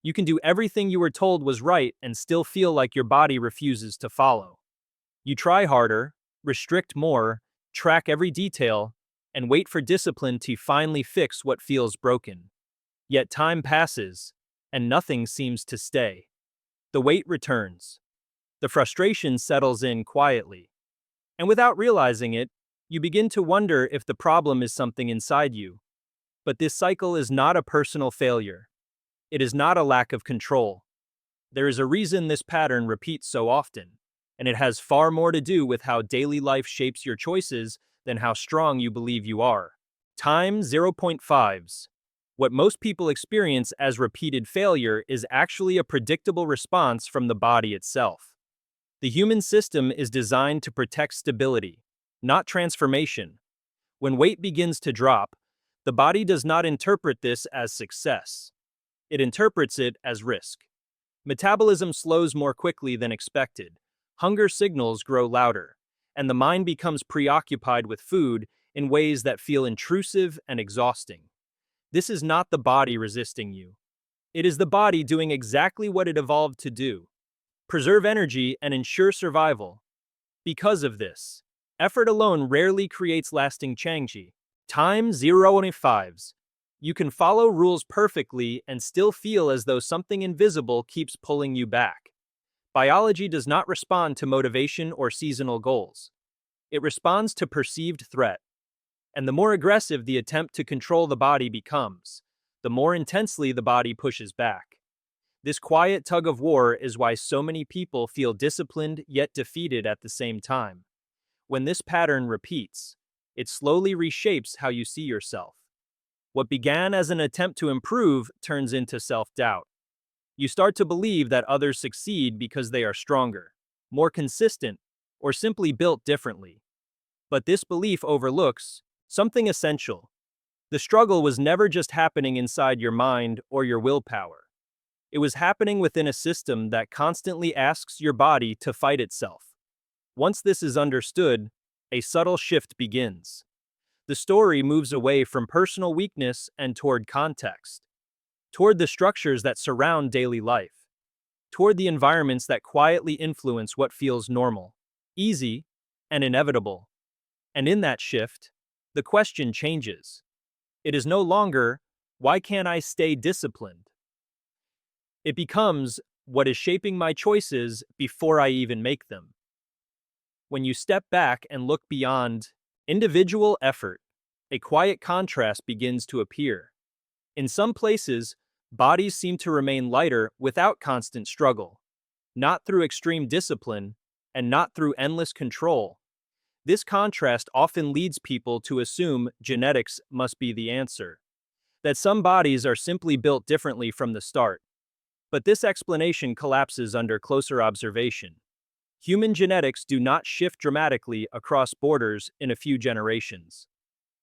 You can do everything you were told was right and still feel like your body refuses to follow. You try harder, restrict more, track every detail, and wait for discipline to finally fix what feels broken. Yet time passes, and nothing seems to stay. The weight returns. The frustration settles in quietly. And without realizing it, you begin to wonder if the problem is something inside you. But this cycle is not a personal failure. It is not a lack of control. There is a reason this pattern repeats so often, and it has far more to do with how daily life shapes your choices than how strong you believe you are. Time 0.5s. What most people experience as repeated failure is actually a predictable response from the body itself. The human system is designed to protect stability, not transformation. When weight begins to drop, the body does not interpret this as success. It interprets it as risk. Metabolism slows more quickly than expected, hunger signals grow louder, and the mind becomes preoccupied with food in ways that feel intrusive and exhausting. This is not the body resisting you. It is the body doing exactly what it evolved to do: preserve energy and ensure survival. Because of this, effort alone rarely creates lasting change. Time 0.5s. You can follow rules perfectly and still feel as though something invisible keeps pulling you back. Biology does not respond to motivation or seasonal goals. It responds to perceived threat. And the more aggressive the attempt to control the body becomes, the more intensely the body pushes back. This quiet tug of war is why so many people feel disciplined yet defeated at the same time. When this pattern repeats, it slowly reshapes how you see yourself. What began as an attempt to improve turns into self-doubt. You start to believe that others succeed because they are stronger, more consistent, or simply built differently. But this belief overlooks something essential. The struggle was never just happening inside your mind or your willpower. It was happening within a system that constantly asks your body to fight itself. Once this is understood, a subtle shift begins. The story moves away from personal weakness and toward context, toward the structures that surround daily life, toward the environments that quietly influence what feels normal, easy, and inevitable. And in that shift, the question changes. It is no longer, why can't I stay disciplined? It becomes, what is shaping my choices before I even make them? When you step back and look beyond individual effort, a quiet contrast begins to appear. In some places, bodies seem to remain lighter without constant struggle, not through extreme discipline, and not through endless control. This contrast often leads people to assume genetics must be the answer, that some bodies are simply built differently from the start. But this explanation collapses under closer observation. Human genetics do not shift dramatically across borders in a few generations.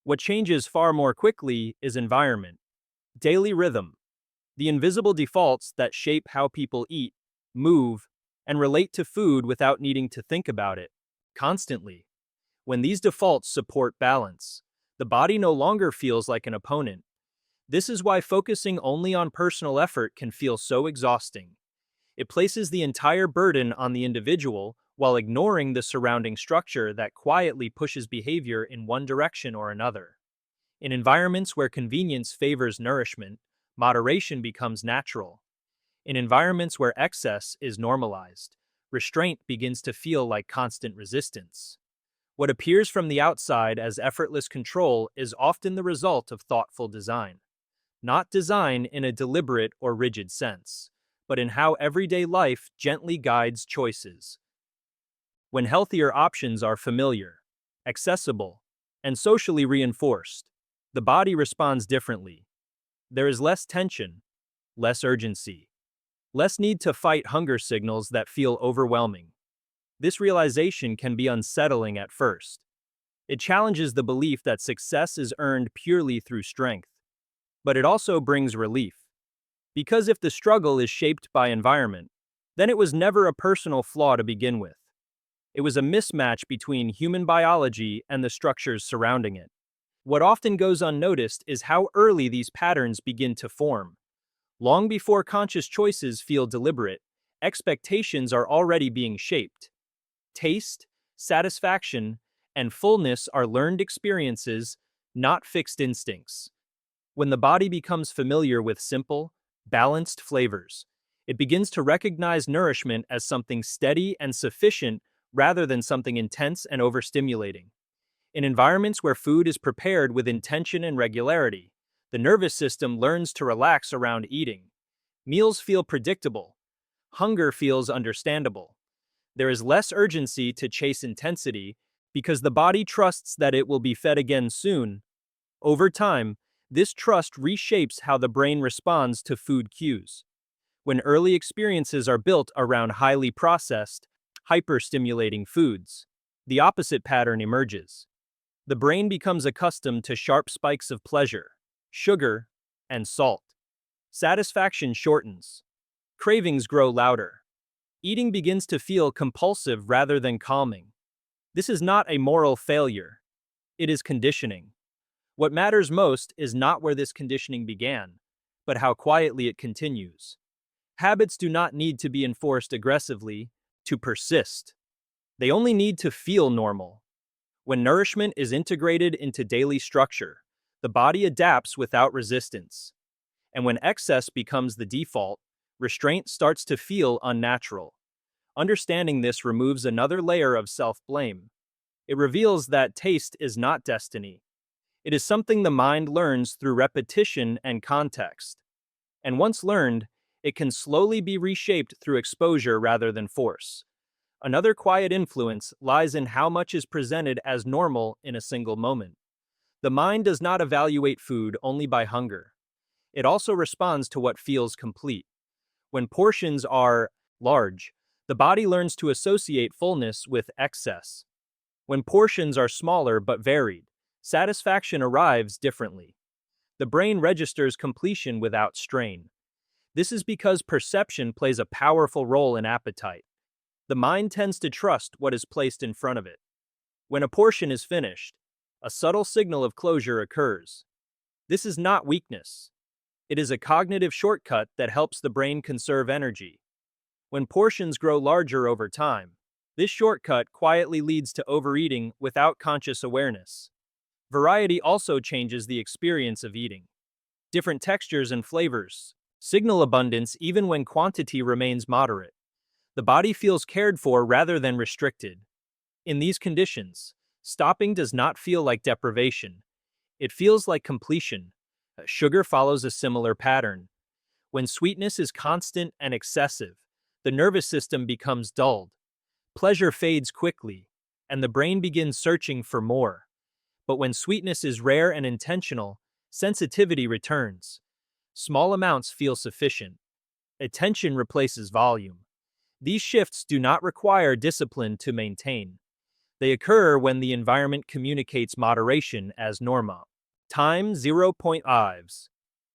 What changes far more quickly is environment, daily rhythm, the invisible defaults that shape how people eat, move, and relate to food without needing to think about it constantly. When these defaults support balance, the body no longer feels like an opponent. This is why focusing only on personal effort can feel so exhausting. It places the entire burden on the individual while ignoring the surrounding structure that quietly pushes behavior in one direction or another. In environments where convenience favors nourishment, moderation becomes natural. In environments where excess is normalized, restraint begins to feel like constant resistance. What appears from the outside as effortless control is often the result of thoughtful design. Not design in a deliberate or rigid sense, but in how everyday life gently guides choices. When healthier options are familiar, accessible, and socially reinforced, the body responds differently. There is less tension, less urgency, less need to fight hunger signals that feel overwhelming. This realization can be unsettling at first. It challenges the belief that success is earned purely through strength. But it also brings relief. Because if the struggle is shaped by environment, then it was never a personal flaw to begin with. It was a mismatch between human biology and the structures surrounding it. What often goes unnoticed is how early these patterns begin to form. Long before conscious choices feel deliberate, expectations are already being shaped. Taste, satisfaction, and fullness are learned experiences, not fixed instincts. When the body becomes familiar with simple, balanced flavors, it begins to recognize nourishment as something steady and sufficient rather than something intense and overstimulating. In environments where food is prepared with intention and regularity, the nervous system learns to relax around eating. Meals feel predictable. Hunger feels understandable. There is less urgency to chase intensity because the body trusts that it will be fed again soon. Over time, this trust reshapes how the brain responds to food cues. When early experiences are built around highly processed, hyper-stimulating foods, the opposite pattern emerges. The brain becomes accustomed to sharp spikes of pleasure, sugar, and salt. Satisfaction shortens. Cravings grow louder. Eating begins to feel compulsive rather than calming. This is not a moral failure. It is conditioning. What matters most is not where this conditioning began, but how quietly it continues. Habits do not need to be enforced aggressively to persist. They only need to feel normal. When nourishment is integrated into daily structure, the body adapts without resistance. And when excess becomes the default, restraint starts to feel unnatural. Understanding this removes another layer of self-blame. It reveals that taste is not destiny. It is something the mind learns through repetition and context. And once learned, it can slowly be reshaped through exposure rather than force. Another quiet influence lies in how much is presented as normal in a single moment. The mind does not evaluate food only by hunger. It also responds to what feels complete. When portions are large, the body learns to associate fullness with excess. When portions are smaller but varied, satisfaction arrives differently. The brain registers completion without strain. This is because perception plays a powerful role in appetite. The mind tends to trust what is placed in front of it. When a portion is finished, a subtle signal of closure occurs. This is not weakness. It is a cognitive shortcut that helps the brain conserve energy. When portions grow larger over time, this shortcut quietly leads to overeating without conscious awareness. Variety also changes the experience of eating. Different textures and flavors signal abundance even when quantity remains moderate. The body feels cared for rather than restricted. In these conditions, stopping does not feel like deprivation. It feels like completion. Sugar follows a similar pattern. When sweetness is constant and excessive, the nervous system becomes dulled. Pleasure fades quickly, and the brain begins searching for more. But when sweetness is rare and intentional, sensitivity returns. Small amounts feel sufficient. Attention replaces volume. These shifts do not require discipline to maintain. They occur when the environment communicates moderation as norma. Time 0.5.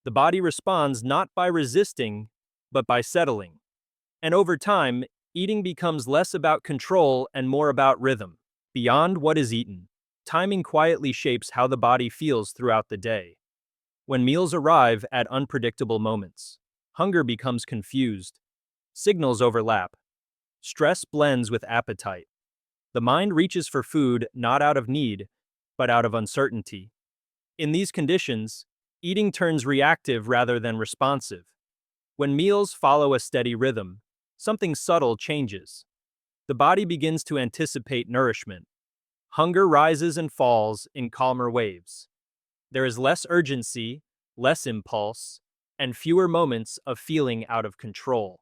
The body responds not by resisting, but by settling. And over time, eating becomes less about control and more about rhythm. Beyond what is eaten, timing quietly shapes how the body feels throughout the day. When meals arrive at unpredictable moments, hunger becomes confused. Signals overlap. Stress blends with appetite. The mind reaches for food not out of need, but out of uncertainty. In these conditions, eating turns reactive rather than responsive. When meals follow a steady rhythm, something subtle changes. The body begins to anticipate nourishment. Hunger rises and falls in calmer waves. There is less urgency, less impulse, and fewer moments of feeling out of control.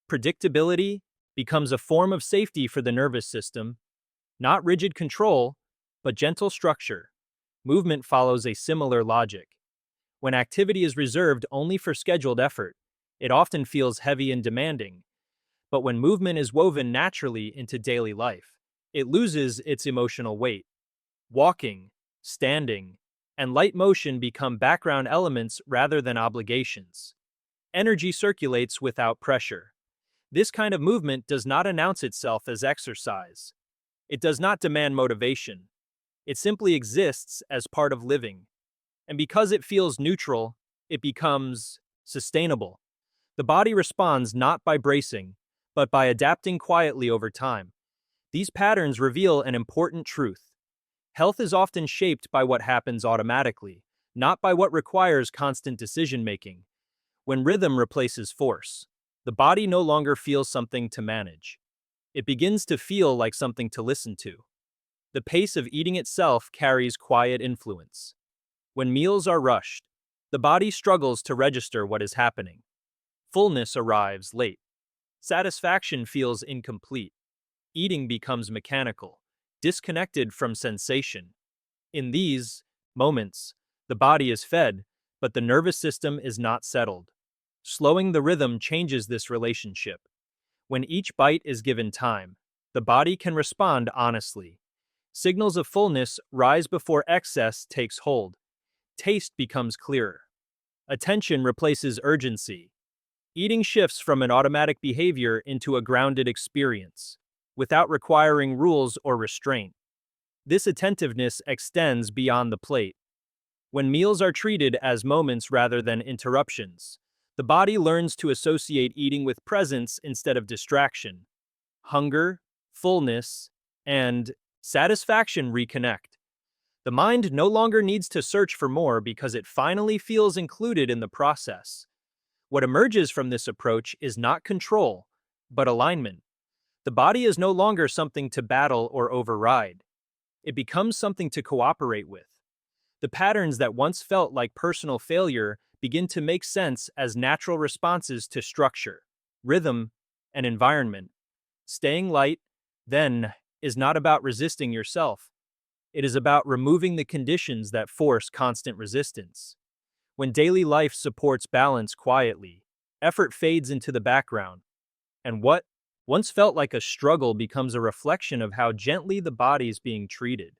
Predictability becomes a form of safety for the nervous system, not rigid control, but gentle structure. Movement follows a similar logic. When activity is reserved only for scheduled effort, it often feels heavy and demanding. But when movement is woven naturally into daily life, it loses its emotional weight. Walking, standing, and light motion become background elements rather than obligations. Energy circulates without pressure. This kind of movement does not announce itself as exercise. It does not demand motivation. It simply exists as part of living. And because it feels neutral, it becomes sustainable. The body responds not by bracing, but by adapting quietly over time. These patterns reveal an important truth. Health is often shaped by what happens automatically, not by what requires constant decision making. When rhythm replaces force, the body no longer feels something to manage. It begins to feel like something to listen to. The pace of eating itself carries quiet influence. When meals are rushed, the body struggles to register what is happening. Fullness arrives late. Satisfaction feels incomplete. Eating becomes mechanical, disconnected from sensation. In these moments, the body is fed, but the nervous system is not settled. Slowing the rhythm changes this relationship. When each bite is given time, the body can respond honestly. Signals of fullness rise before excess takes hold. Taste becomes clearer. Attention replaces urgency. Eating shifts from an automatic behavior into a grounded experience, without requiring rules or restraint. This attentiveness extends beyond the plate. When meals are treated as moments rather than interruptions, the body learns to associate eating with presence instead of distraction. Hunger, fullness, and satisfaction reconnect. The mind no longer needs to search for more because it finally feels included in the process. What emerges from this approach is not control, but alignment. The body is no longer something to battle or override. It becomes something to cooperate with. The patterns that once felt like personal failure begin to make sense as natural responses to structure, rhythm, and environment. Staying light, then, is not about resisting yourself. It is about removing the conditions that force constant resistance. When daily life supports balance quietly, effort fades into the background, and what once felt like a struggle becomes a reflection of how gently the body is being treated.